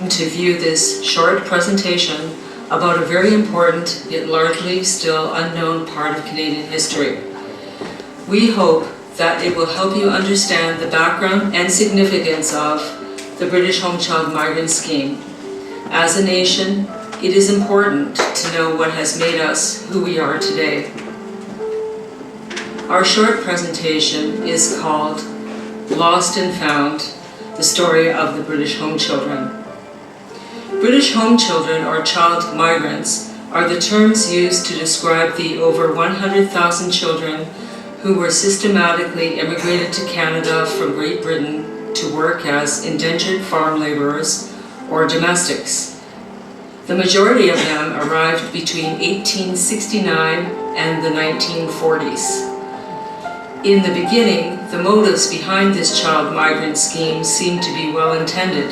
To view this short presentation about a very important yet largely still unknown part of Canadian history. We hope that it will help you understand the background and significance of the British Home Child Migrant Scheme. As a nation, it is important to know what has made us who we are today. Our short presentation is called Lost and Found, the Story of the British Home Children. British home children or child migrants are the terms used to describe the over 100,000 children who were systematically immigrated to Canada from Great Britain to work as indentured farm laborers or domestics. The majority of them arrived between 1869 and the 1940s. In the beginning, the motives behind this child migrant scheme seemed to be well intended,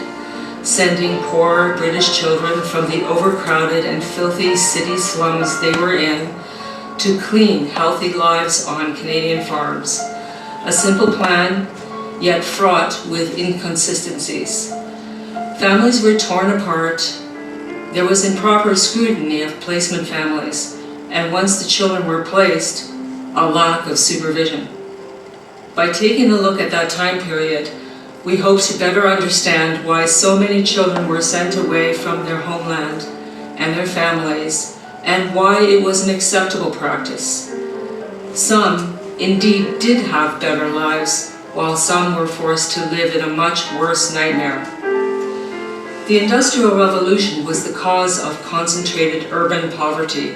sending poor British children from the overcrowded and filthy city slums they were in to clean, healthy lives on Canadian farms. A simple plan, yet fraught with inconsistencies. Families were torn apart. There was improper scrutiny of placement families, and once the children were placed, a lack of supervision. By taking a look at that time period, we hope to better understand why so many children were sent away from their homeland and their families, and why it was an acceptable practice. Some indeed did have better lives, while some were forced to live in a much worse nightmare. The Industrial Revolution was the cause of concentrated urban poverty.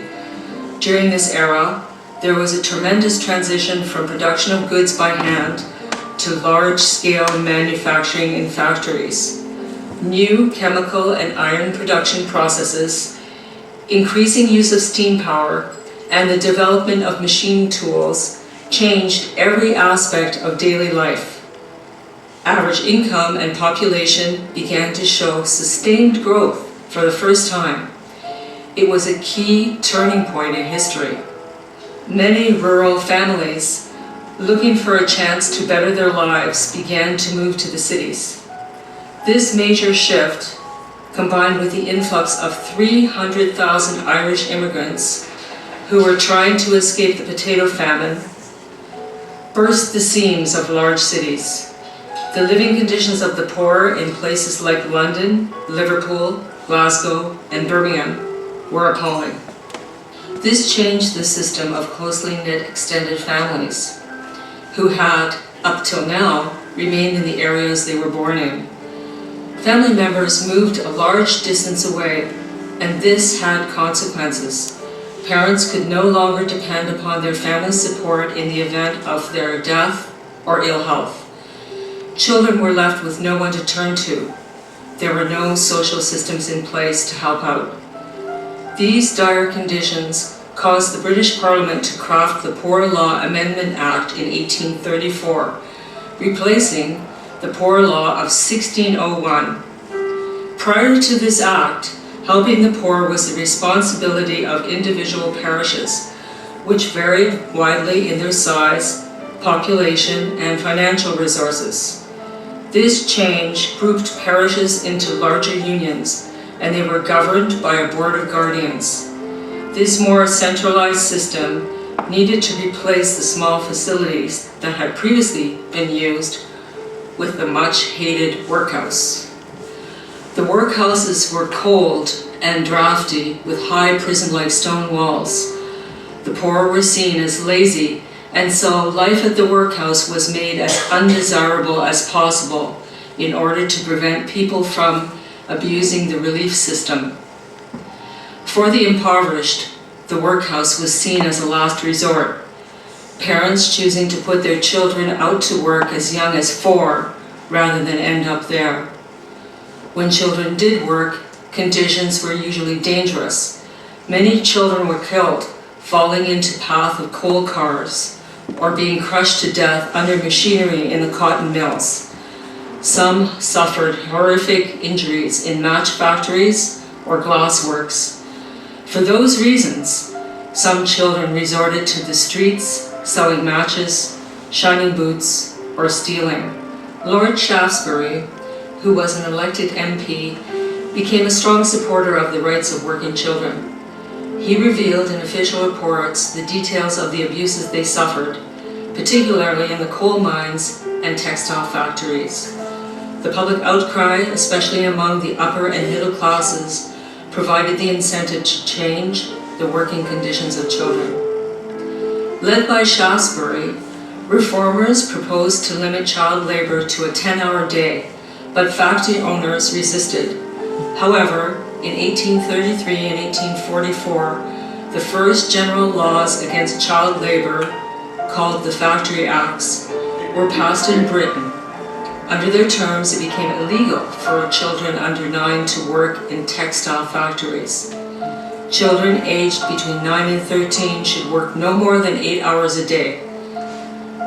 During this era, there was a tremendous transition from production of goods by hand to large-scale manufacturing in factories. New chemical and iron production processes, increasing use of steam power, and the development of machine tools changed every aspect of daily life. Average income and population began to show sustained growth for the first time. It was a key turning point in history. Many rural families looking for a chance to better their lives began to move to the cities. This major shift, combined with the influx of 300,000 Irish immigrants who were trying to escape the potato famine, burst the seams of large cities. The living conditions of the poor in places like London, Liverpool, Glasgow, and Birmingham were appalling. This changed the system of closely knit extended families, who had, up till now, remained in the areas they were born in. Family members moved a large distance away, and this had consequences. Parents could no longer depend upon their family support in the event of their death or ill health. Children were left with no one to turn to. There were no social systems in place to help out. These dire conditions caused the British Parliament to craft the Poor Law Amendment Act in 1834, replacing the Poor Law of 1601. Prior to this act, helping the poor was the responsibility of individual parishes, which varied widely in their size, population, and financial resources. This change grouped parishes into larger unions, and they were governed by a board of guardians. This more centralized system needed to replace the small facilities that had previously been used with the much-hated workhouse. The workhouses were cold and drafty with high prison-like stone walls. The poor were seen as lazy, and so life at the workhouse was made as undesirable as possible in order to prevent people from abusing the relief system. For the impoverished, the workhouse was seen as a last resort, parents choosing to put their children out to work as young as 4 rather than end up there. When children did work, conditions were usually dangerous. Many children were killed, falling into the path of coal cars, or being crushed to death under machinery in the cotton mills. Some suffered horrific injuries in match factories or glass works. For those reasons, some children resorted to the streets, selling matches, shining boots, or stealing. Lord Shaftesbury, who was an elected MP, became a strong supporter of the rights of working children. He revealed in official reports the details of the abuses they suffered, particularly in the coal mines and textile factories. The public outcry, especially among the upper and middle classes, provided the incentive to change the working conditions of children. Led by Shaftesbury, reformers proposed to limit child labor to a 10-hour day, but factory owners resisted. However, in 1833 and 1844, the first general laws against child labor, called the Factory Acts, were passed in Britain. Under their terms, it became illegal for children under 9 to work in textile factories. Children aged between 9 and 13 should work no more than 8 hours a day.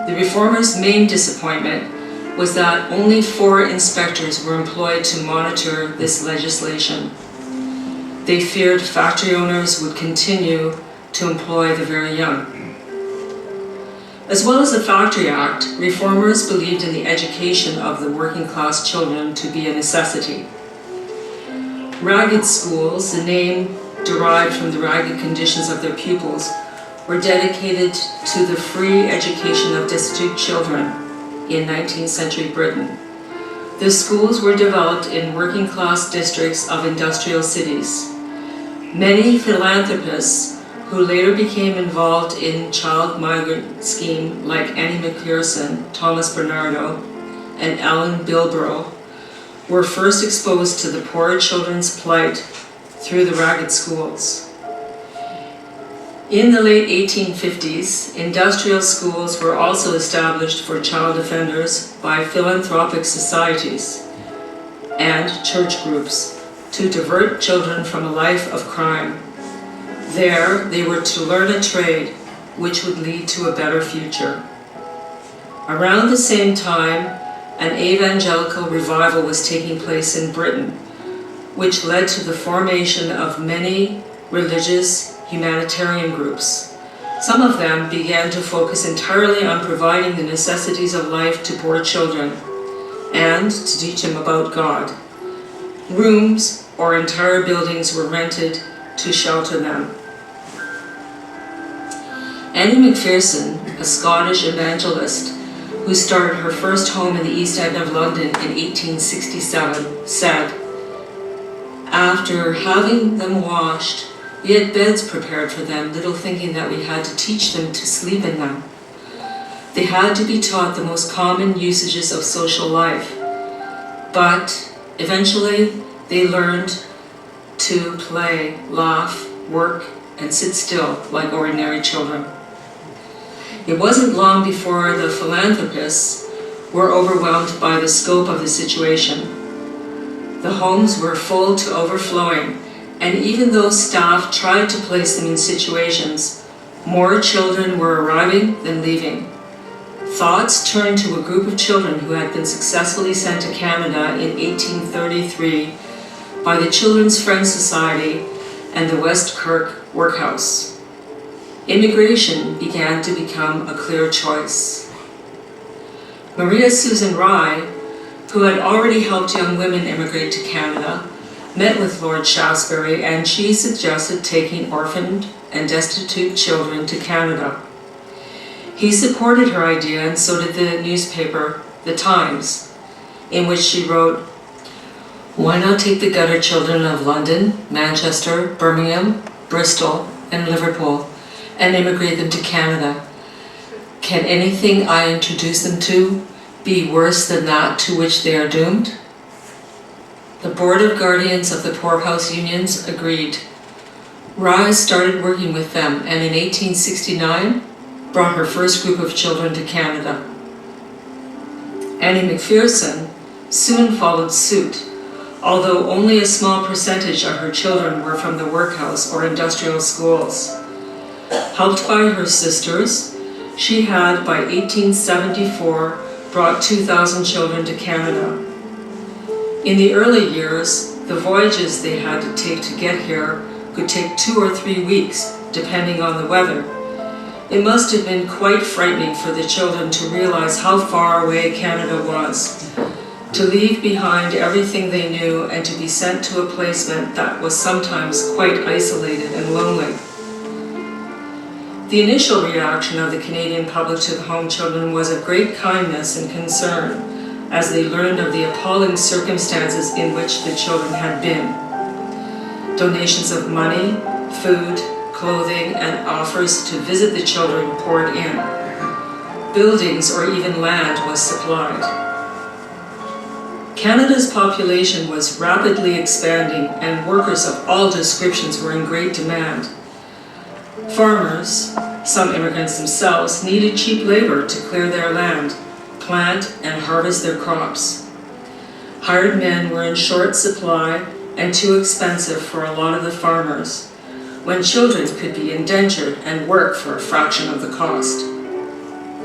The reformers' main disappointment was that only 4 inspectors were employed to monitor this legislation. They feared factory owners would continue to employ the very young. As well as the Factory Act, reformers believed in the education of the working class children to be a necessity. Ragged schools, the name derived from the ragged conditions of their pupils, were dedicated to the free education of destitute children in 19th century Britain. The schools were developed in working class districts of industrial cities. Many philanthropists who later became involved in child migrant scheme like Annie McPherson, Thomas Bernardo, and Alan Bilbrough were first exposed to the poor children's plight through the ragged schools. In the late 1850s, industrial schools were also established for child offenders by philanthropic societies and church groups to divert children from a life of crime. There, they were to learn a trade which would lead to a better future. Around the same time, an evangelical revival was taking place in Britain, which led to the formation of many religious humanitarian groups. Some of them began to focus entirely on providing the necessities of life to poor children and to teach them about God. Rooms or entire buildings were rented to shelter them. Annie McPherson, a Scottish evangelist who started her first home in the East End of London in 1867, said, "After having them washed, we had beds prepared for them, little thinking that we had to teach them to sleep in them. They had to be taught the most common usages of social life, but eventually they learned to play, laugh, work, and sit still like ordinary children." It wasn't long before the philanthropists were overwhelmed by the scope of the situation. The homes were full to overflowing, and even though staff tried to place them in situations, more children were arriving than leaving. Thoughts turned to a group of children who had been successfully sent to Canada in 1833 by the Children's Friends Society and the West Kirk Workhouse. Immigration began to become a clear choice. Maria Susan Rye, who had already helped young women immigrate to Canada, met with Lord Shaftesbury, and she suggested taking orphaned and destitute children to Canada. He supported her idea, and so did the newspaper, The Times, in which she wrote, "Why not take the gutter children of London, Manchester, Birmingham, Bristol, and Liverpool and immigrate them to Canada? Can anything I introduce them to be worse than that to which they are doomed?" The Board of Guardians of the Poorhouse Unions agreed. Rye started working with them, and in 1869 brought her first group of children to Canada. Annie McPherson soon followed suit, although only a small percentage of her children were from the workhouse or industrial schools. Helped by her sisters, she had by 1874 brought 2,000 children to Canada. In the early years, the voyages they had to take to get here could take 2 or 3 weeks, depending on the weather. It must have been quite frightening for the children to realize how far away Canada was, to leave behind everything they knew and to be sent to a placement that was sometimes quite isolated and lonely. The initial reaction of the Canadian public to the home children was of great kindness and concern as they learned of the appalling circumstances in which the children had been. Donations of money, food, clothing, and offers to visit the children poured in. Buildings or even land was supplied. Canada's population was rapidly expanding and workers of all descriptions were in great demand. Farmers, some immigrants themselves, needed cheap labor to clear their land, plant and harvest their crops. Hired men were in short supply and too expensive for a lot of the farmers, when children could be indentured and work for a fraction of the cost.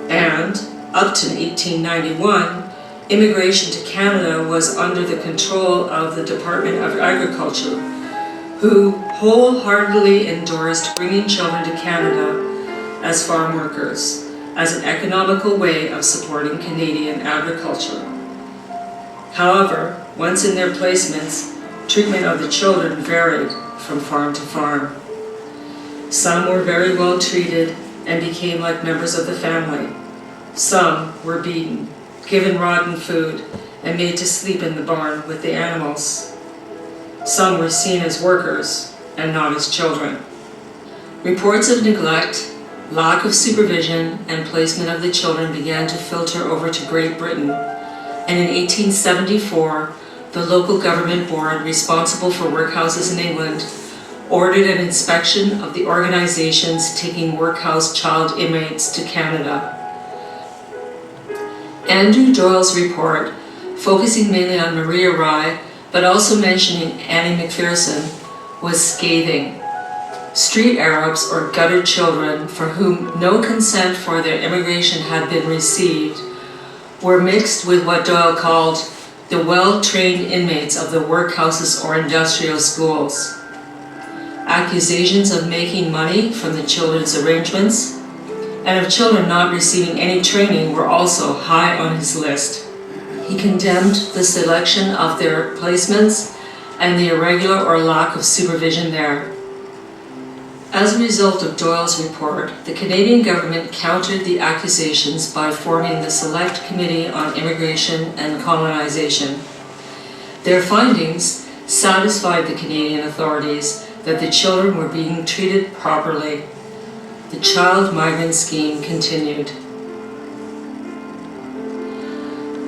And, up to 1891, immigration to Canada was under the control of the Department of Agriculture, who wholeheartedly endorsed bringing children to Canada as farm workers, as an economical way of supporting Canadian agriculture. However, once in their placements, treatment of the children varied from farm to farm. Some were very well treated and became like members of the family. Some were beaten, given rotten food, and made to sleep in the barn with the animals. Some were seen as workers and not as children. Reports of neglect, lack of supervision, and placement of the children began to filter over to Great Britain, and in 1874, the local government board responsible for workhouses in England ordered an inspection of the organizations taking workhouse child inmates to Canada. Andrew Doyle's report, focusing mainly on Maria Rye, but also mentioning Annie McPherson, was scathing. Street Arabs, or gutter children, for whom no consent for their immigration had been received, were mixed with what Doyle called the well-trained inmates of the workhouses or industrial schools. Accusations of making money from the children's arrangements and of children not receiving any training were also high on his list. He condemned the selection of their placements and the irregular or lack of supervision there. As a result of Doyle's report, the Canadian government countered the accusations by forming the Select Committee on Immigration and Colonization. Their findings satisfied the Canadian authorities that the children were being treated properly. The child migrant scheme continued.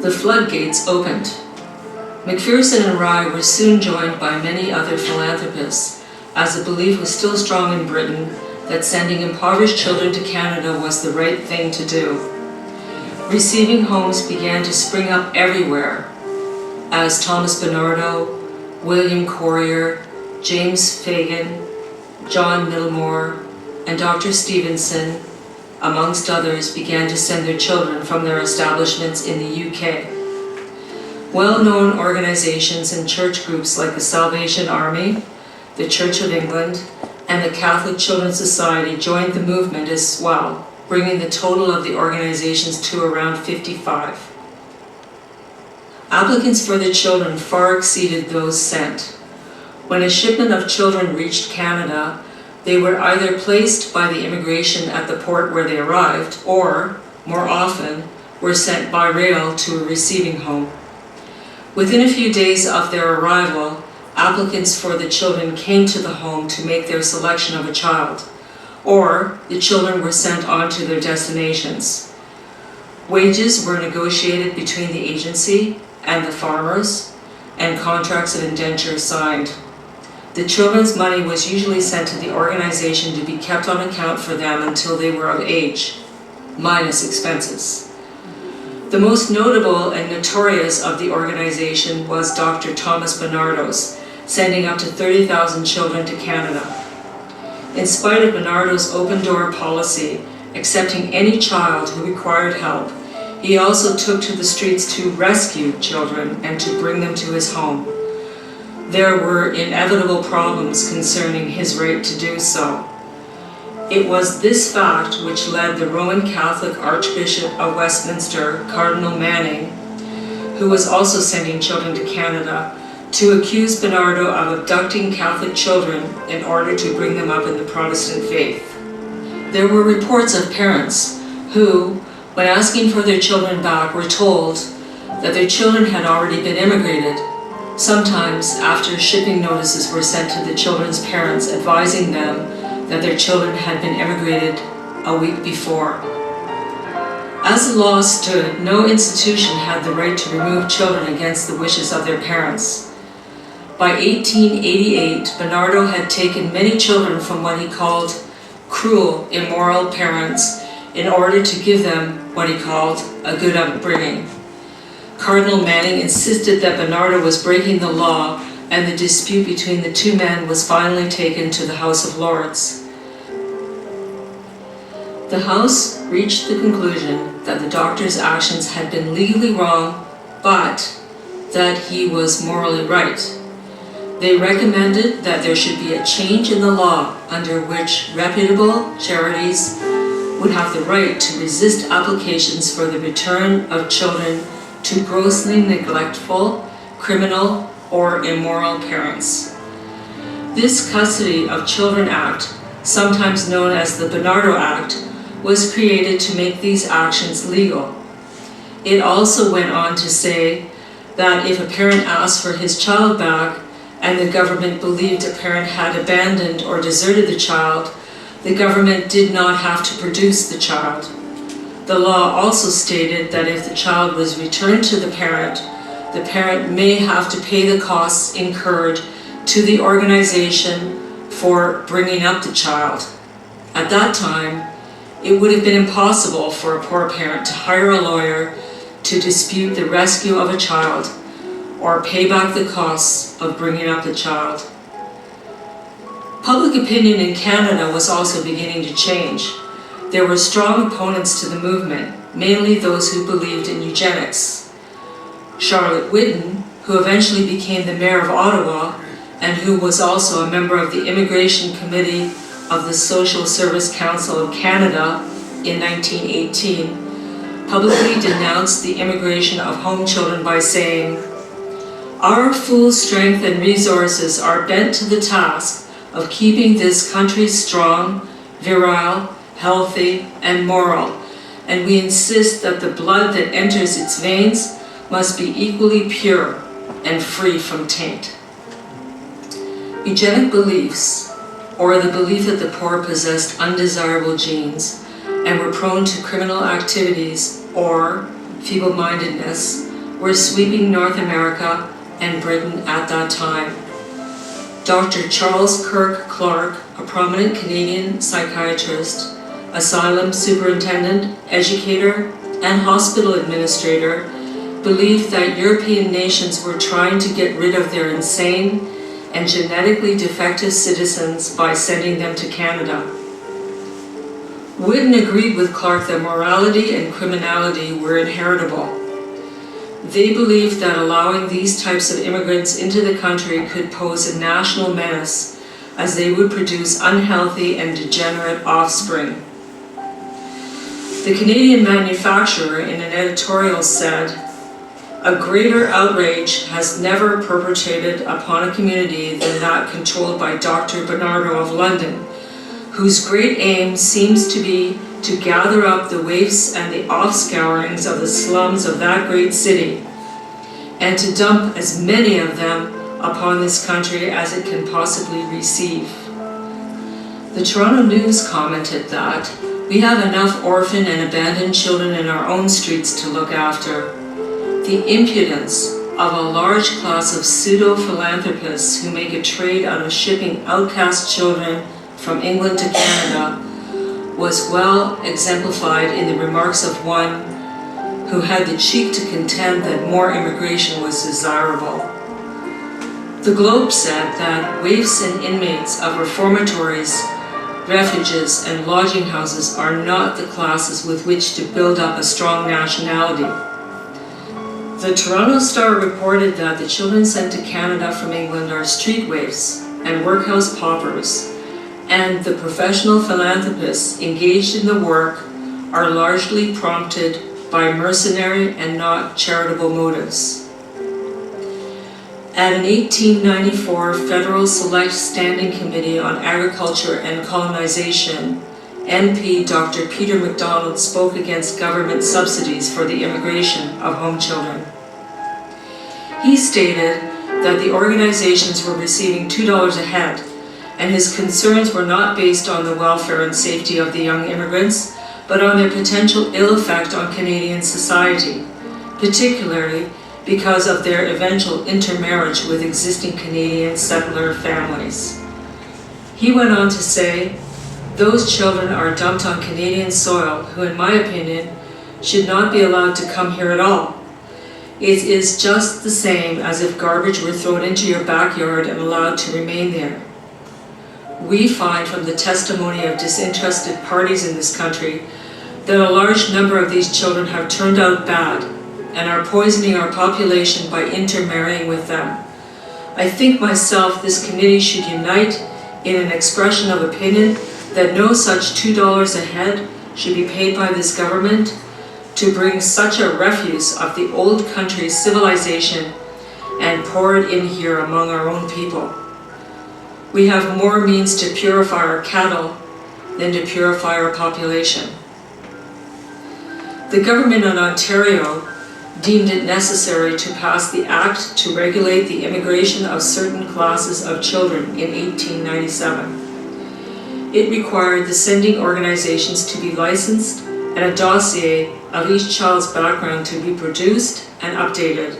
The floodgates opened. McPherson and Rye were soon joined by many other philanthropists, as the belief was still strong in Britain that sending impoverished children to Canada was the right thing to do. Receiving homes began to spring up everywhere, as Thomas Bernardo, William Corrier, James Fagan, John Middlemore, and Dr. Stevenson, amongst others, began to send their children from their establishments in the UK. Well-known organizations and church groups like the Salvation Army, the Church of England, and the Catholic Children's Society joined the movement as well, bringing the total of the organizations to around 55. Applicants for the children far exceeded those sent. When a shipment of children reached Canada, they were either placed by the immigration at the port where they arrived, or, more often, were sent by rail to a receiving home. Within a few days of their arrival, applicants for the children came to the home to make their selection of a child, or the children were sent on to their destinations. Wages were negotiated between the agency and the farmers, and contracts of indenture signed. The children's money was usually sent to the organization to be kept on account for them until they were of age, minus expenses. The most notable and notorious of the organization was Dr. Thomas Bernardo's, sending up to 30,000 children to Canada. In spite of Bernardo's open-door policy, accepting any child who required help, he also took to the streets to rescue children and to bring them to his home. There were inevitable problems concerning his right to do so. It was this fact which led the Roman Catholic Archbishop of Westminster, Cardinal Manning, who was also sending children to Canada, to accuse Bernardo of abducting Catholic children in order to bring them up in the Protestant faith. There were reports of parents who, when asking for their children back, were told that their children had already been immigrated, sometimes after shipping notices were sent to the children's parents advising them that their children had been immigrated a week before. As the law stood, no institution had the right to remove children against the wishes of their parents. By 1888, Bernardo had taken many children from what he called cruel, immoral parents in order to give them what he called a good upbringing. Cardinal Manning insisted that Bernardo was breaking the law, and the dispute between the two men was finally taken to the House of Lords. The House reached the conclusion that the doctor's actions had been legally wrong, but that he was morally right. They recommended that there should be a change in the law under which reputable charities would have the right to resist applications for the return of children to grossly neglectful, criminal, or immoral parents. This Custody of Children Act, sometimes known as the Bernardo Act, was created to make these actions legal. It also went on to say that if a parent asked for his child back and the government believed a parent had abandoned or deserted the child, the government did not have to produce the child. The law also stated that if the child was returned to the parent may have to pay the costs incurred to the organization for bringing up the child. At that time, it would have been impossible for a poor parent to hire a lawyer to dispute the rescue of a child or pay back the costs of bringing up the child. Public opinion in Canada was also beginning to change. There were strong opponents to the movement, mainly those who believed in eugenics. Charlotte Whitten, who eventually became the mayor of Ottawa and who was also a member of the Immigration Committee of the Social Service Council of Canada in 1918, publicly denounced the immigration of home children by saying, "Our full strength and resources are bent to the task of keeping this country strong, virile, healthy, and moral, and we insist that the blood that enters its veins must be equally pure and free from taint." Eugenic beliefs, or the belief that the poor possessed undesirable genes and were prone to criminal activities or feeble-mindedness, were sweeping North America and Britain at that time. Dr. Charles Kirk Clark, a prominent Canadian psychiatrist, asylum superintendent, educator, and hospital administrator, believed that European nations were trying to get rid of their insane and genetically defective citizens by sending them to Canada. Whitten agreed with Clark that morality and criminality were inheritable. They believed that allowing these types of immigrants into the country could pose a national menace, as they would produce unhealthy and degenerate offspring. The Canadian manufacturer, in an editorial, said, "A greater outrage has never perpetrated upon a community than that controlled by Dr. Bernardo of London, whose great aim seems to be to gather up the waifs and the offscourings of the slums of that great city, and to dump as many of them upon this country as it can possibly receive." The Toronto News commented that, "We have enough orphan and abandoned children in our own streets to look after. The impudence of a large class of pseudo-philanthropists who make a trade out of shipping outcast children from England to Canada was well exemplified in the remarks of one who had the cheek to contend that more immigration was desirable." The Globe said that waifs and inmates of reformatories, refuges, and lodging houses are not the classes with which to build up a strong nationality. The Toronto Star reported that the children sent to Canada from England are street waifs and workhouse paupers, and the professional philanthropists engaged in the work are largely prompted by mercenary and not charitable motives. At an 1894 Federal Select Standing Committee on Agriculture and Colonization, MP Dr. Peter MacDonald spoke against government subsidies for the immigration of home children. He stated that the organizations were receiving $2 a head, and his concerns were not based on the welfare and safety of the young immigrants, but on their potential ill effect on Canadian society, particularly because of their eventual intermarriage with existing Canadian settler families. He went on to say, "Those children are dumped on Canadian soil who, in my opinion, should not be allowed to come here at all. It is just the same as if garbage were thrown into your backyard and allowed to remain there. We find from the testimony of disinterested parties in this country that a large number of these children have turned out bad and are poisoning our population by intermarrying with them. I think myself this committee should unite in an expression of opinion that no such $2 a head should be paid by this government to bring such a refuse of the old country's civilization and pour it in here among our own people. We have more means to purify our cattle than to purify our population." The government of Ontario deemed it necessary to pass the Act to regulate the immigration of certain classes of children in 1897. It required the sending organizations to be licensed and a dossier of each child's background to be produced and updated.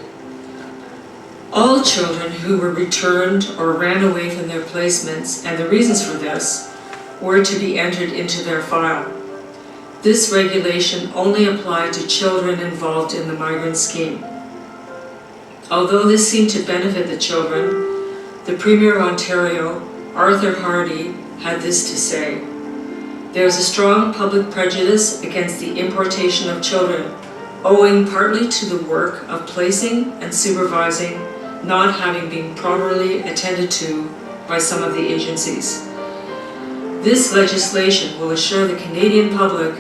All children who were returned or ran away from their placements, and the reasons for this, were to be entered into their file. This regulation only applied to children involved in the migrant scheme. Although this seemed to benefit the children, the Premier of Ontario, Arthur Hardy, had this to say: "There is a strong public prejudice against the importation of children, owing partly to the work of placing and supervising not having been properly attended to by some of the agencies. This legislation will assure the Canadian public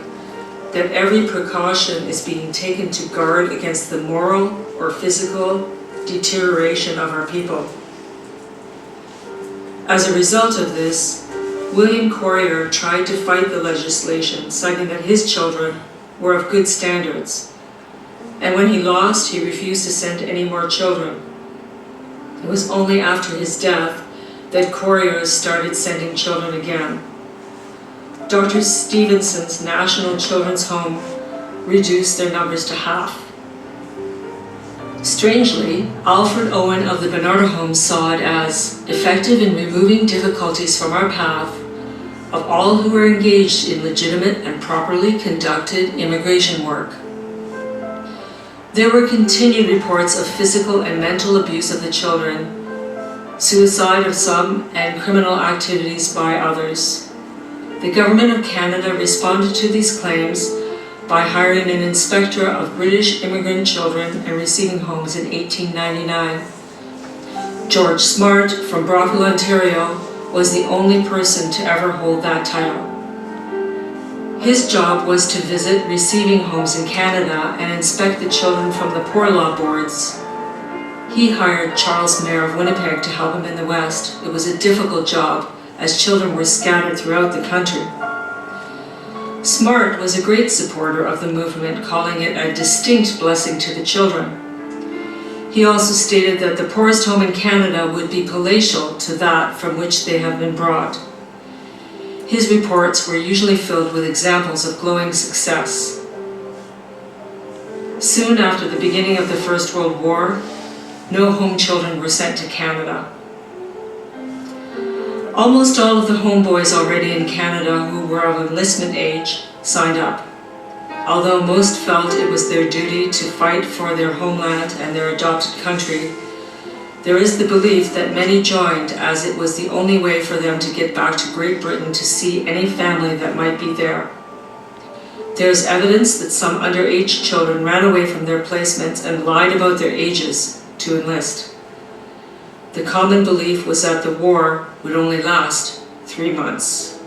that every precaution is being taken to guard against the moral or physical deterioration of our people." As a result of this, William Courier tried to fight the legislation, citing that his children were of good standards, and when he lost, he refused to send any more children. It was only after his death that Courier started sending children again. Dr. Stevenson's National Children's Home reduced their numbers to half. Strangely, Alfred Owen of the Bernardo Home saw it as effective in removing difficulties from our path of all who were engaged in legitimate and properly conducted immigration work. There were continued reports of physical and mental abuse of the children, suicide of some, and criminal activities by others. The Government of Canada responded to these claims by hiring an inspector of British immigrant children and receiving homes in 1899. George Smart from Brockville, Ontario, was the only person to ever hold that title. His job was to visit receiving homes in Canada and inspect the children from the Poor Law Boards. He hired Charles Mayer of Winnipeg to help him in the West. It was a difficult job, as children were scattered throughout the country. Smart was a great supporter of the movement, calling it a distinct blessing to the children. He also stated that the poorest home in Canada would be palatial to that from which they have been brought. His reports were usually filled with examples of glowing success. Soon after the beginning of the First World War, no home children were sent to Canada. Almost all of the homeboys already in Canada who were of enlistment age signed up, although most felt it was their duty to fight for their homeland and their adopted country. There is the belief that many joined as it was the only way for them to get back to Great Britain to see any family that might be there. There is evidence that some underage children ran away from their placements and lied about their ages to enlist. The common belief was that the war would only last 3 months.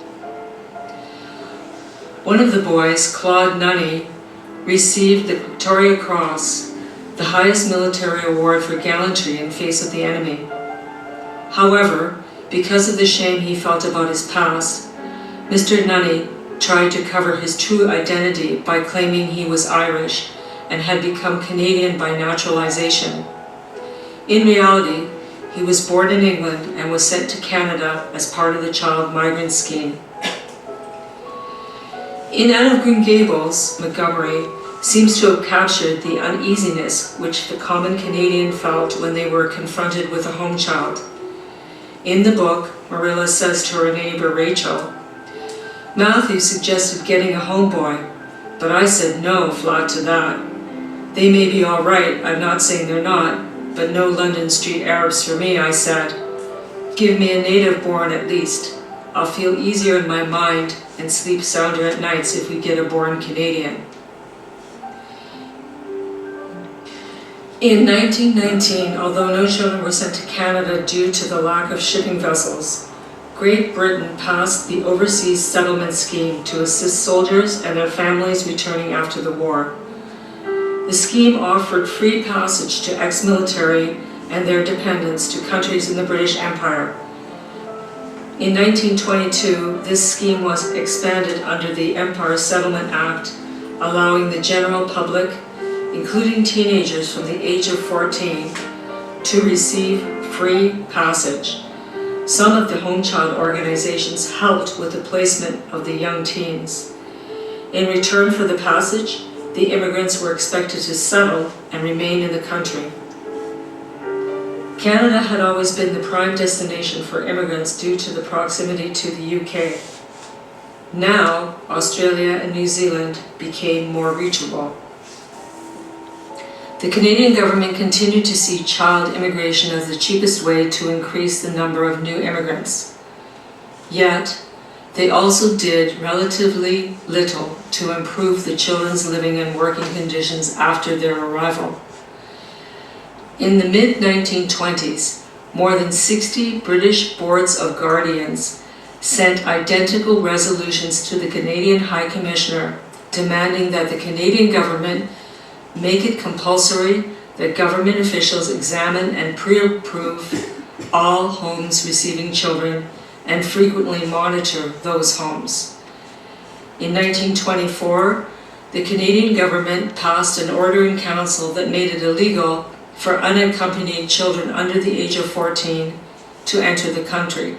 One of the boys, Claude Mahoney, received the Victoria Cross, the highest military award for gallantry in face of the enemy. However, because of the shame he felt about his past, Mr. Mahoney tried to cover his true identity by claiming he was Irish and had become Canadian by naturalization. In reality, he was born in England and was sent to Canada as part of the child migrant scheme. In Anne of Green Gables, Montgomery seems to have captured the uneasiness which the common Canadian felt when they were confronted with a home child. In the book, Marilla says to her neighbor Rachel, "Matthew suggested getting a homeboy, but I said no flat to that. They may be all right, I'm not saying they're not, but no London Street Arabs for me," I said. "Give me a native born at least. I'll feel easier in my mind and sleep sounder at nights if we get a born Canadian." In 1919, although no children were sent to Canada due to the lack of shipping vessels, Great Britain passed the Overseas Settlement Scheme to assist soldiers and their families returning after the war. The scheme offered free passage to ex-military and their dependents to countries in the British Empire. In 1922, this scheme was expanded under the Empire Settlement Act, allowing the general public, including teenagers from the age of 14, to receive free passage. Some of the home child organizations helped with the placement of the young teens. In return for the passage, the immigrants were expected to settle and remain in the country. Canada had always been the prime destination for immigrants due to the proximity to the UK. Now, Australia and New Zealand became more reachable. The Canadian government continued to see child immigration as the cheapest way to increase the number of new immigrants. Yet, they also did relatively little to improve the children's living and working conditions after their arrival. In the mid-1920s, more than 60 British boards of guardians sent identical resolutions to the Canadian High Commissioner demanding that the Canadian government make it compulsory that government officials examine and pre-approve all homes receiving children and frequently monitor those homes. In 1924, the Canadian government passed an order in council that made it illegal for unaccompanied children under the age of 14 to enter the country.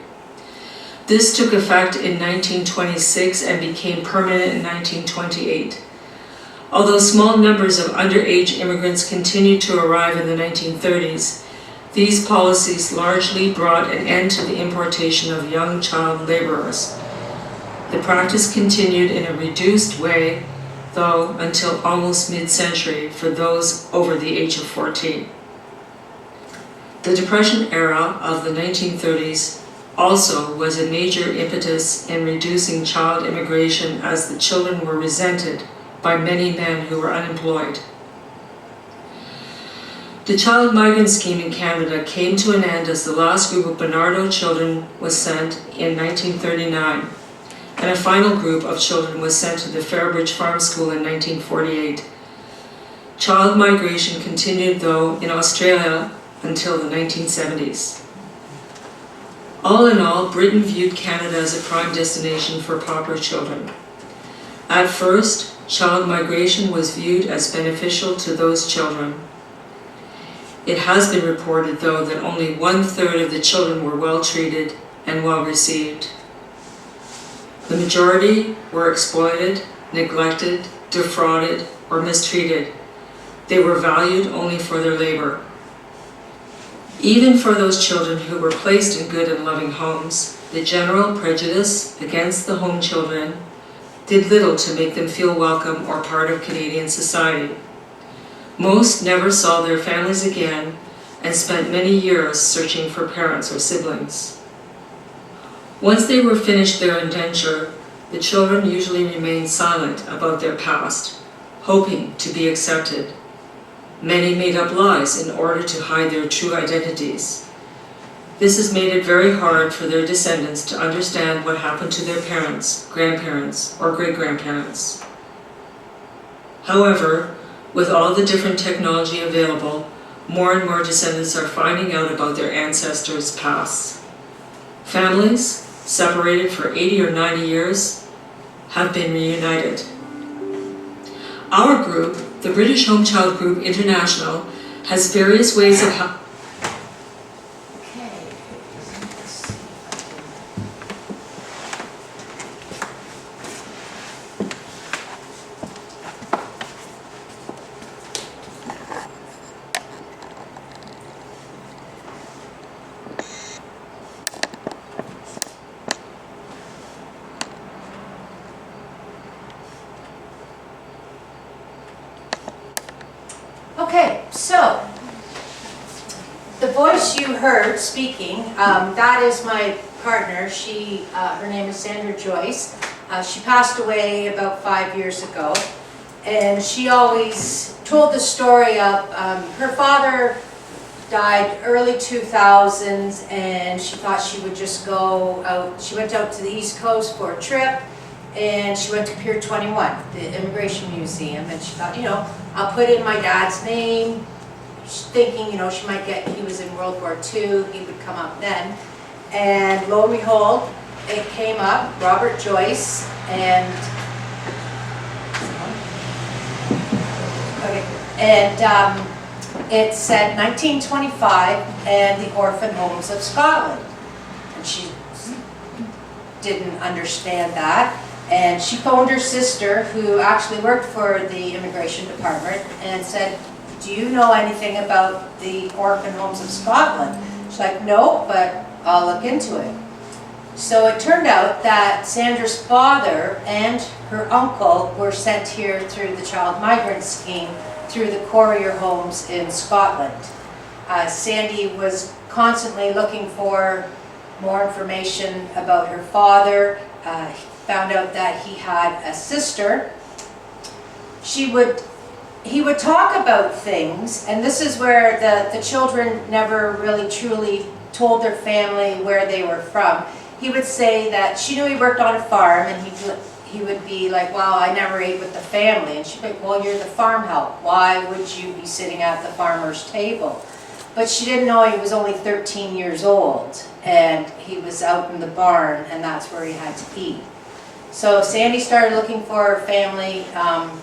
This took effect in 1926 and became permanent in 1928. Although small numbers of underage immigrants continued to arrive in the 1930s, these policies largely brought an end to the importation of young child laborers. The practice continued in a reduced way, though, until almost mid-century for those over the age of 14. The Depression era of the 1930s also was a major impetus in reducing child immigration as the children were resented by many men who were unemployed. The child migrant scheme in Canada came to an end as the last group of Bernardo children was sent in 1939, and a final group of children was sent to the Fairbridge Farm School in 1948. Child migration continued, though, in Australia until the 1970s. All in all, Britain viewed Canada as a prime destination for pauper children. At first, child migration was viewed as beneficial to those children. It has been reported, though, that only 1/3 of the children were well treated and well received. The majority were exploited, neglected, defrauded, or mistreated. They were valued only for their labor. Even for those children who were placed in good and loving homes, the general prejudice against the home children did little to make them feel welcome or part of Canadian society. Most never saw their families again and spent many years searching for parents or siblings. Once they were finished their indenture, the children usually remained silent about their past, hoping to be accepted. Many made up lies in order to hide their true identities. This has made it very hard for their descendants to understand what happened to their parents, grandparents, or great-grandparents. However, with all the different technology available, more and more descendants are finding out about their ancestors' past. Families, separated for 80 or 90 years, have been reunited. Our group, the British Home Child Group International, has various ways of helping. Okay, so the voice you heard speaking, that is my partner. Her name is Sandra Joyce. She passed away about 5 years ago, and she always told the story of her father died early 2000s, and she thought she would just go out. She went out to the East Coast for a trip, and she went to Pier 21, the Immigration Museum, and she thought, you know, I'll put in my dad's name, thinking, you know, she might get, he was in World War II, he would come up then. And lo and behold, it came up, Robert Joyce, and, it said 1925 and the Orphan Homes of Scotland. And she didn't understand that. And she phoned her sister, who actually worked for the Immigration Department, and said, do you know anything about the Orphan Homes of Scotland? She's like, no, but I'll look into it. So it turned out that Sandra's father and her uncle were sent here through the Child Migrant Scheme through the Courier Homes in Scotland. Sandy was constantly looking for more information about her father. Found out that he had a sister. He would talk about things, and this is where the children never really truly told their family where they were from. He would say that she knew he worked on a farm, and he would be like, well, I never ate with the family. And she'd be like, well, you're the farm help. Why would you be sitting at the farmer's table? But she didn't know he was only 13 years old, and he was out in the barn, and that's where he had to eat. So Sandy started looking for her family,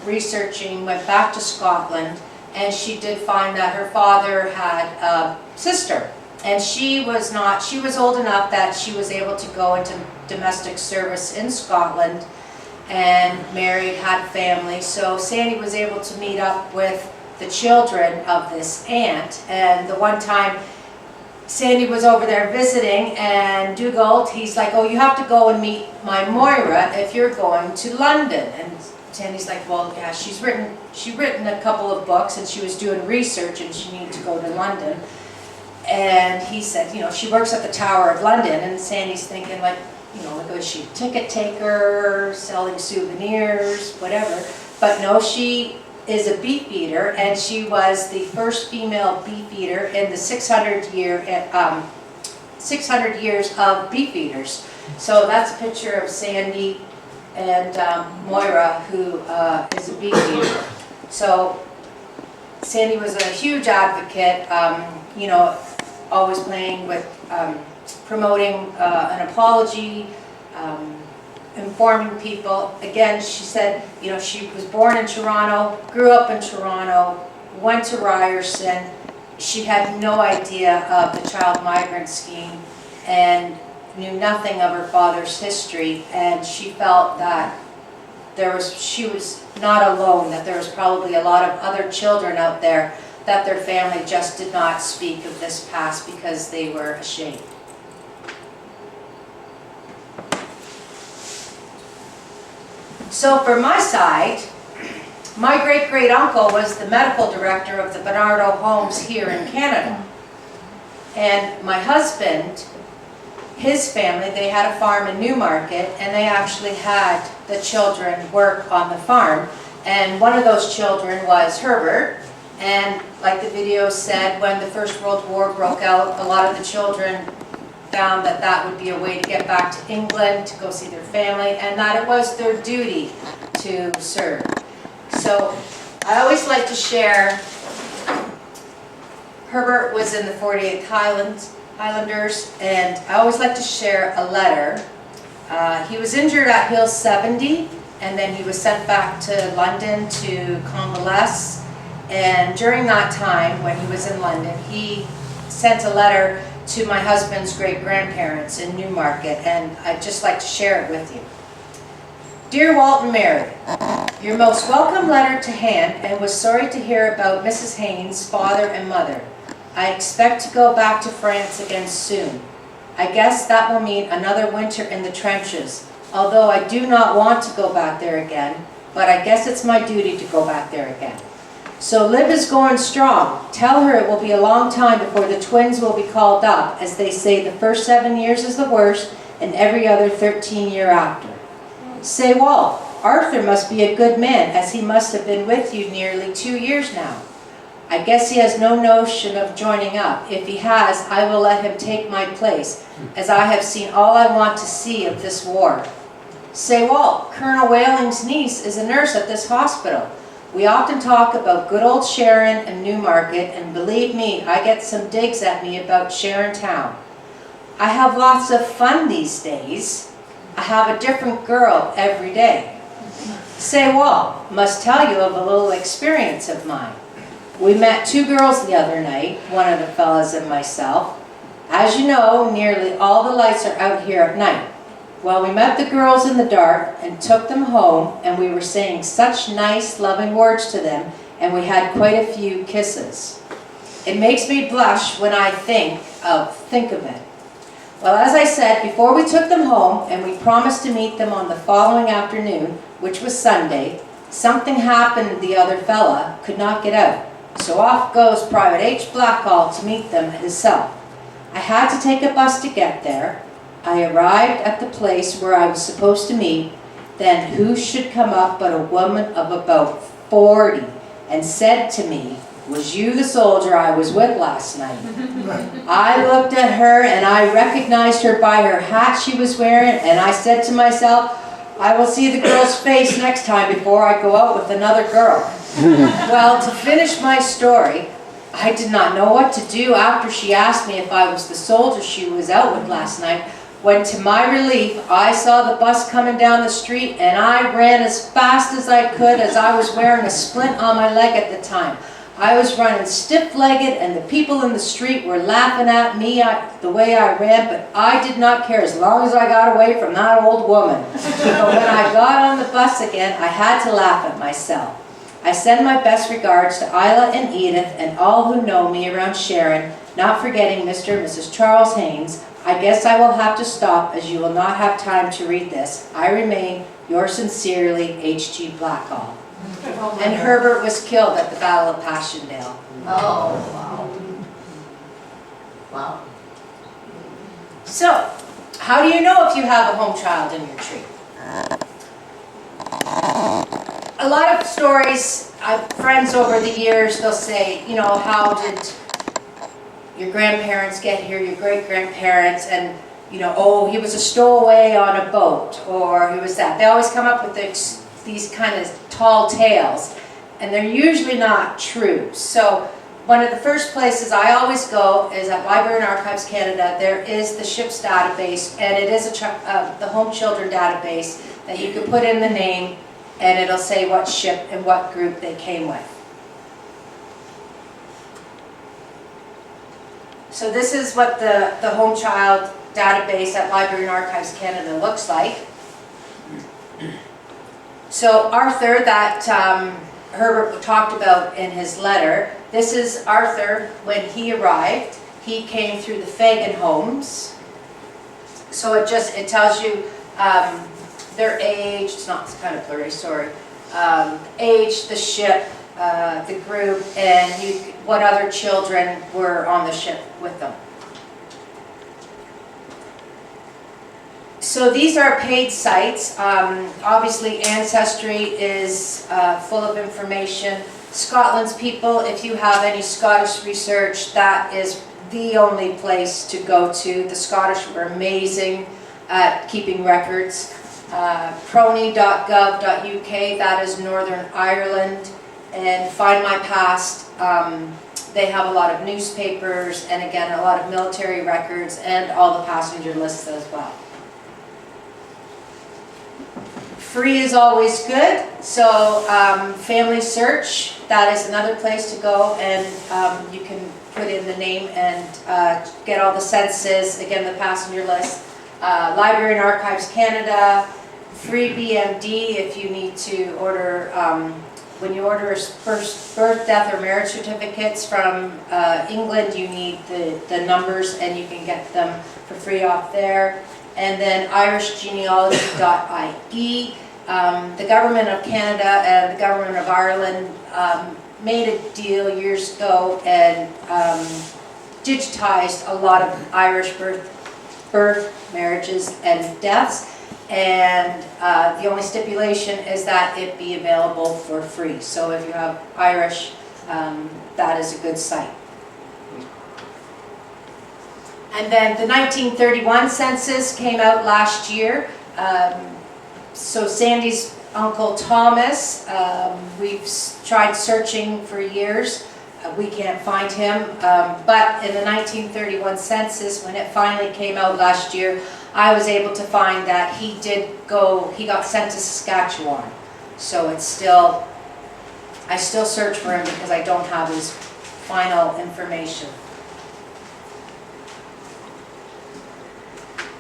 researching, went back to Scotland, and she did find that her father had a sister. And she was old enough that she was able to go into domestic service in Scotland and married, had a family. So Sandy was able to meet up with the children of this aunt. And the one time Sandy was over there visiting, and Dugald, he's like, oh, you have to go and meet my Moira if you're going to London. And Sandy's like, well, yeah, she's written a couple of books, and she was doing research, and she needed to go to London. And he said, you know, she works at the Tower of London. And Sandy's thinking, like, you know, like, was she a ticket taker, selling souvenirs, whatever. But no, she is a beef eater, and she was the first female beef eater in the 600 years of beef eaters. So that's a picture of Sandy and Moira, who is a beef eater. So Sandy was a huge advocate, you know, always playing with promoting an apology, informing people. Again, she said, you know, she was born in Toronto, grew up in Toronto, went to Ryerson. She had no idea of the Child Migrant Scheme and knew nothing of her father's history, and she felt that she was not alone, that there was probably a lot of other children out there that their family just did not speak of this past because they were ashamed. So for my side, my great-great-uncle was the medical director of the Bernardo Homes here in Canada. And my husband, his family, they had a farm in Newmarket, and they actually had the children work on the farm. And one of those children was Herbert. And like the video said, when the First World War broke out, a lot of the children found that that would be a way to get back to England, to go see their family, and that it was their duty to serve. So I always like to share, Herbert was in the 48th Highlanders, and I always like to share a letter. He was injured at Hill 70, and then he was sent back to London to convalesce. And during that time, when he was in London, he sent a letter to my husband's great-grandparents in Newmarket, and I'd just like to share it with you. Dear Walt and Mary, your most welcome letter to hand, and was sorry to hear about Mrs. Haynes' father and mother. I expect to go back to France again soon. I guess that will mean another winter in the trenches, although I do not want to go back there again, but I guess it's my duty to go back there again. So Liv is going strong. Tell her it will be a long time before the twins will be called up, as they say the first 7 years is the worst, and every other 13 year after. Say, Walt, Arthur must be a good man, as he must have been with you nearly 2 years now. I guess he has no notion of joining up. If he has, I will let him take my place, as I have seen all I want to see of this war. Say, Walt, Colonel Whaling's niece is a nurse at this hospital. We often talk about good old Sharon and Newmarket, and believe me, I get some digs at me about Sharon Town. I have lots of fun these days. I have a different girl every day. Say, Walt, must tell you of a little experience of mine. We met 2 girls the other night, one of the fellas and myself. As you know, nearly all the lights are out here at night. Well, we met the girls in the dark and took them home, and we were saying such nice, loving words to them, and we had quite a few kisses. It makes me blush when I think of it. Well, as I said, before we took them home, and we promised to meet them on the following afternoon, which was Sunday, something happened. The other fella could not get out. So off goes Private H. Blackall to meet them himself. I had to take a bus to get there. I arrived at the place where I was supposed to meet. Then who should come up but a woman of about 40, and said to me, "Was you the soldier I was with last night?" I looked at her and I recognized her by her hat she was wearing, and I said to myself, I will see the girl's face next time before I go out with another girl. Well, to finish my story, I did not know what to do after she asked me if I was the soldier she was out with last night, when to my relief, I saw the bus coming down the street, and I ran as fast as I could, as I was wearing a splint on my leg at the time. I was running stiff-legged, and the people in the street were laughing at me the way I ran, but I did not care as long as I got away from that old woman. But when I got on the bus again, I had to laugh at myself. I send my best regards to Isla and Edith and all who know me around Sharon, not forgetting Mr. and Mrs. Charles Haynes. I guess I will have to stop, as you will not have time to read this. I remain, yours sincerely, H.G. Blackall. And Herbert was killed at the Battle of Passchendaele. Oh, wow. Wow. So, how do you know if you have a home child in your tree? A lot of stories, friends over the years, they'll say, you know, how did your grandparents get here, your great-grandparents, and, you know, oh, he was a stowaway on a boat, or he was that. They always come up with these kind of tall tales, and they're usually not true. So one of the first places I always go is at Library and Archives Canada. There is the ship's database, and it is the home children database that you can put in the name, and it'll say what ship and what group they came with. So this is what the home child database at Library and Archives Canada looks like. So Arthur, that Herbert talked about in his letter, this is Arthur when he arrived. He came through the Fagan homes. So it tells you their age, it's kind of blurry, sorry. Age, the ship, the group, and what other children were on the ship with them. So these are paid sites. Obviously Ancestry is full of information. Scotland's People, if you have any Scottish research, that is the only place to go to. The Scottish were amazing at keeping records. Prony.gov.uk, that is Northern Ireland. And Find My Past, they have a lot of newspapers and again a lot of military records and all the passenger lists as well. Free is always good, so Family Search, that is another place to go, and you can put in the name and get all the census, again the passenger list. Library and Archives Canada, Free BMD if you need to order, when you order first birth, death, or marriage certificates from England, you need the numbers and you can get them for free off there. And then irishgenealogy.ie. The Government of Canada and the Government of Ireland made a deal years ago and digitized a lot of Irish birth, marriages, and deaths. And the only stipulation is that it be available for free. So if you have Irish, that is a good site. And then the 1931 census came out last year. So Sandy's Uncle Thomas, we've tried searching for years. We can't find him. But in the 1931 census, when it finally came out last year, I was able to find that he got sent to Saskatchewan. So it's still, I still search for him because I don't have his final information.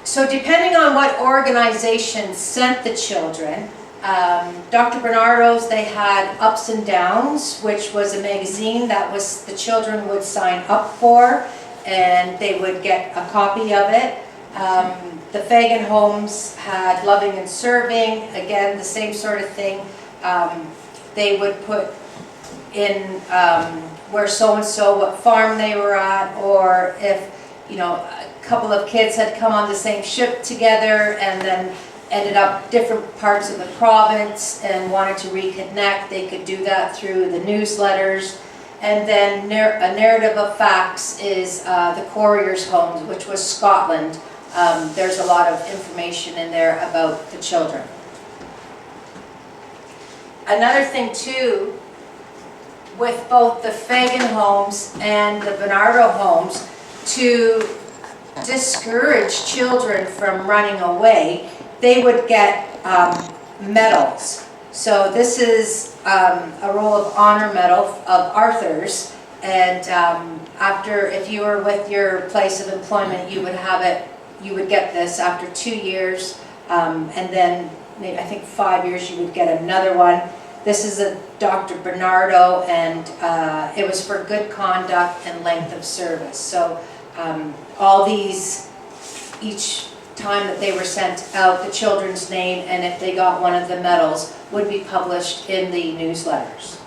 So depending on what organization sent the children, Dr. Bernardo's, they had Ups and Downs, which was a magazine that was the children would sign up for, and they would get a copy of it. The Fagan homes had Loving and Serving, again the same sort of thing. They would put in where so-and-so, what farm they were at, or if, you know, a couple of kids had come on the same ship together and then ended up different parts of the province and wanted to reconnect, they could do that through the newsletters. And then a narrative of facts is the Courier's homes, which was Scotland. There's a lot of information in there about the children. Another thing too, with both the Fagan homes and the Bernardo homes, to discourage children from running away, they would get medals. So this is a Roll of Honor medal of Arthur's, and after, if you were with your place of employment, you would have it. You would get this after 2 years, and then maybe, I think 5 years, you would get another one. This is a Dr. Bernardo, and it was for good conduct and length of service. So all these, each time that they were sent out, the children's name, and if they got one of the medals, would be published in the newsletters.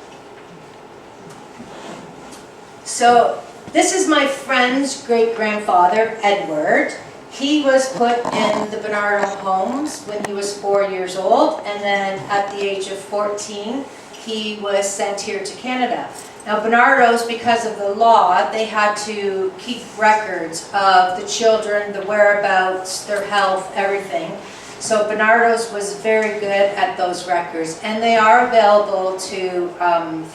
So this is my friend's great-grandfather, Edward. He was put in the Bernardo homes when he was 4 years old, and then at the age of 14, he was sent here to Canada. Now Bernardo's, because of the law, they had to keep records of the children, the whereabouts, their health, everything. So Bernardo's was very good at those records, and they are available to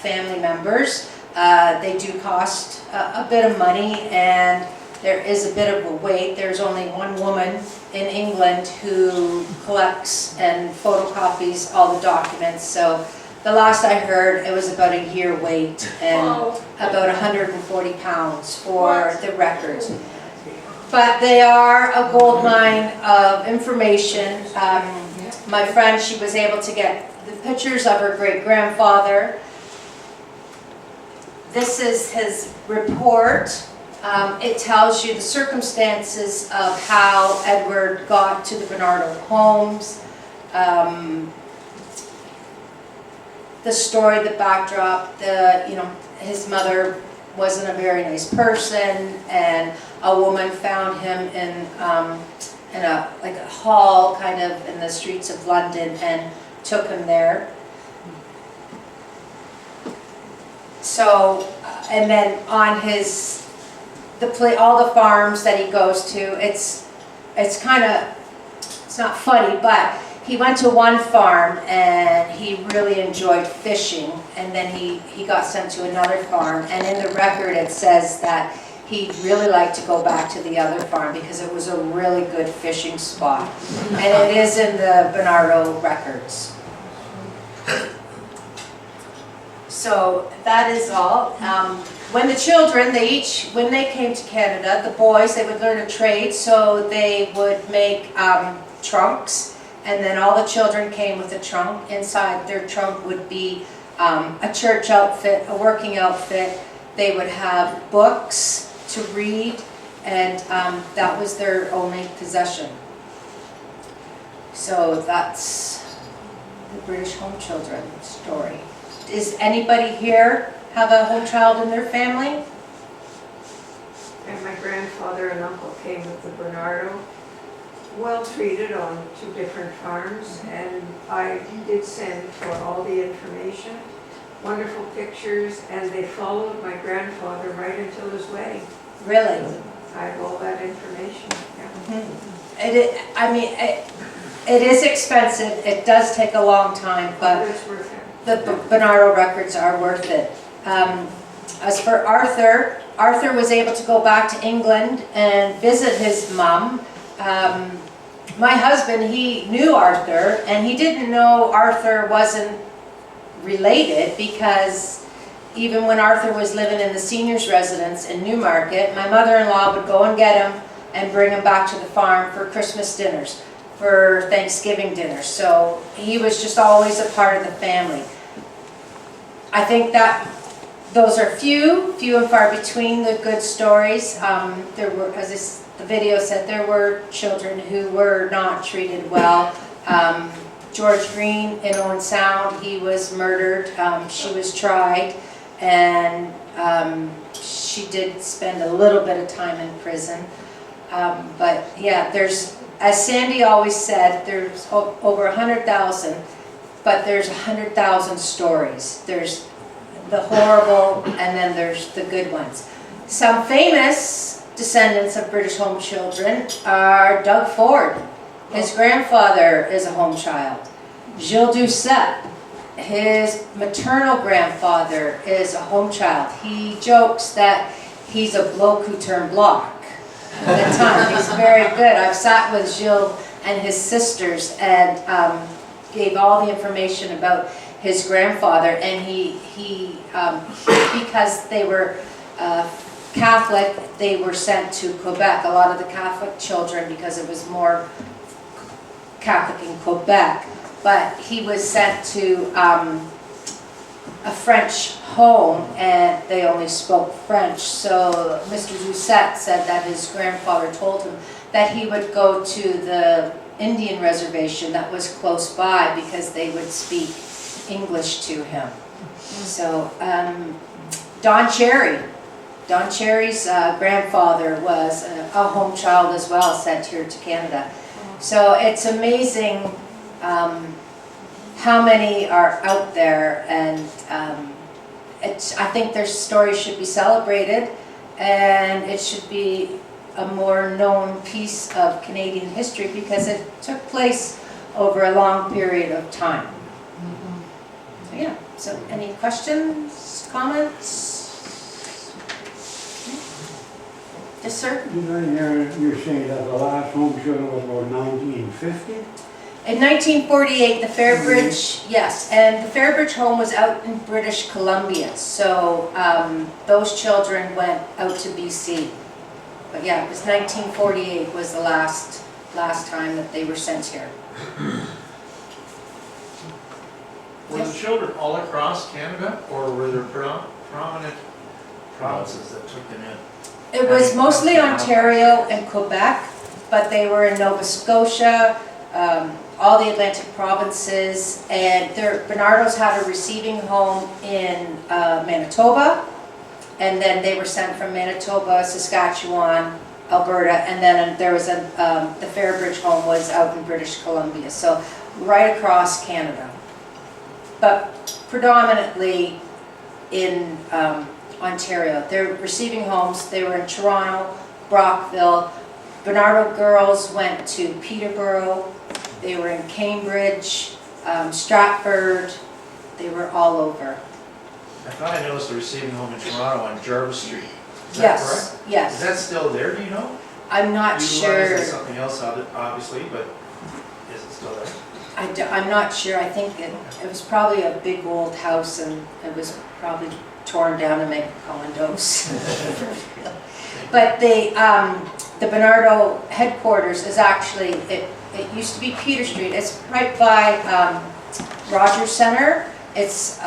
family members. They do cost a bit of money, and there is a bit of a wait. There's only one woman in England who collects and photocopies all the documents. So the last I heard, it was about a year wait and about £140 for the records. But they are a gold mine of information. My friend, she was able to get the pictures of her great-grandfather. This is his report. It tells you the circumstances of how Edward got to the Bernardo homes, the story, the backdrop, his mother wasn't a very nice person, and a woman found him in a hall kind of in the streets of London and took him there. So, and then on his all the farms that he goes to. It's kind of, it's not funny, but he went to one farm and he really enjoyed fishing, and then he got sent to another farm, and in the record it says that he'd really like to go back to the other farm because it was a really good fishing spot. And it is in the Bernardo records. So that is all. When the children, when they came to Canada, the boys, they would learn a trade, so they would make trunks, and then all the children came with a trunk. Inside their trunk would be a church outfit, a working outfit. They would have books to read, and that was their only possession. So that's the British home children story. Does anybody here have a home child in their family? And my grandfather and uncle came with the Bernardo, well treated on 2 different farms, and I did send for all the information, wonderful pictures, and they followed my grandfather right until his wedding. Really? I have all that information, yeah. It is expensive. It does take a long time, but It's worth it. the Bernardo records are worth it. As for Arthur, Arthur was able to go back to England and visit his mom. My husband, he knew Arthur, and he didn't know Arthur wasn't related, because even when Arthur was living in the seniors residence in Newmarket, my mother-in-law would go and get him and bring him back to the farm for Christmas dinners, for Thanksgiving dinners. So he was just always a part of the family. I think that those are few and far between the good stories. There were, as the video said, there were children who were not treated well. George Green in Owen Sound, he was murdered. She was tried, and she did spend a little bit of time in prison. But yeah, there's, as Sandy always said, there's over 100,000, but there's 100,000 stories. There's the horrible, and then there's the good ones. Some famous descendants of British home children are Doug Ford. His grandfather is a home child. Gilles Doucette, his maternal grandfather, is a home child. He jokes that he's a bloke who turned block at the time. He's very good. I've sat with Gilles and his sisters and gave all the information about his grandfather, and he because they were Catholic, they were sent to Quebec. A lot of the Catholic children, because it was more Catholic in Quebec, but he was sent to a French home, and they only spoke French. So Mr. Doucette said that his grandfather told him that he would go to the Indian reservation that was close by because they would speak English to him. So Don Cherry's grandfather was a home child as well, sent here to Canada. So it's amazing how many are out there, and I think their stories should be celebrated, and it should be a more known piece of Canadian history because it took place over a long period of time. So yeah, so any questions, comments? Yes, sir? You're saying that the last home children was about 1950? In 1948, the Fairbridge, yes, and the Fairbridge home was out in British Columbia, so those children went out to BC. But yeah, it was 1948 was the last time that they were sent here. Were the children all across Canada, or were there prominent provinces that took them in? It was mostly Ontario and Quebec, but they were in Nova Scotia, all the Atlantic provinces, and Bernardo's had a receiving home in Manitoba, and then they were sent from Manitoba, Saskatchewan, Alberta, and then there was the Fairbridge home was out in British Columbia, so right across Canada. But predominantly in Ontario. They're receiving homes. They were in Toronto, Brockville. Bernardo girls went to Peterborough. They were in Cambridge, Stratford. They were all over. I thought I noticed a receiving home in Toronto on Jarvis Street. Is that Yes, correct? yes. Is that still there, do you know? I'm not You sure. realize it's something else, obviously, but is it still there? I'm not sure. I think it was probably a big old house and it was probably torn down to make condos. But the Bernardo headquarters is actually, it used to be Peter Street. It's right by Rogers Center. It's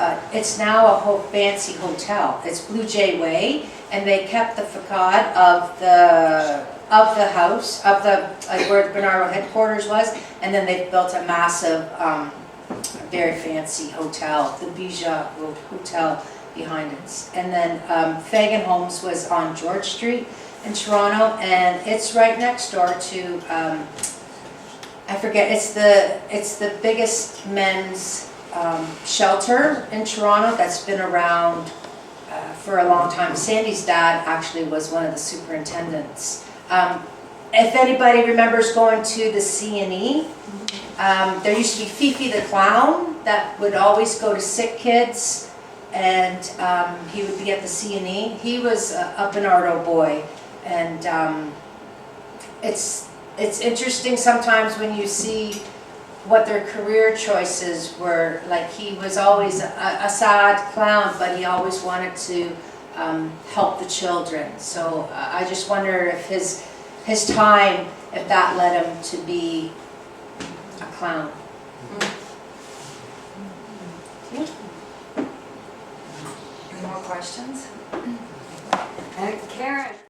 now a whole fancy hotel. It's Blue Jay Way, and they kept the facade of the house, of the where the Bernardo headquarters was, and then they built a massive, very fancy hotel, the Bija Hotel behind it. And then Fagan Homes was on George Street in Toronto, and it's right next door to, I forget, it's the biggest men's shelter in Toronto that's been around for a long time. Sandy's dad actually was one of the superintendents. If anybody remembers going to the C&E, there used to be Fifi the clown that would always go to sick kids, and he would be at the C&E. He was a Bernardo boy, and it's interesting sometimes when you see what their career choices were. Like, he was always a sad clown, but he always wanted to help the children. So I just wonder if his time, if that led him to be a clown. Any more questions? Karen?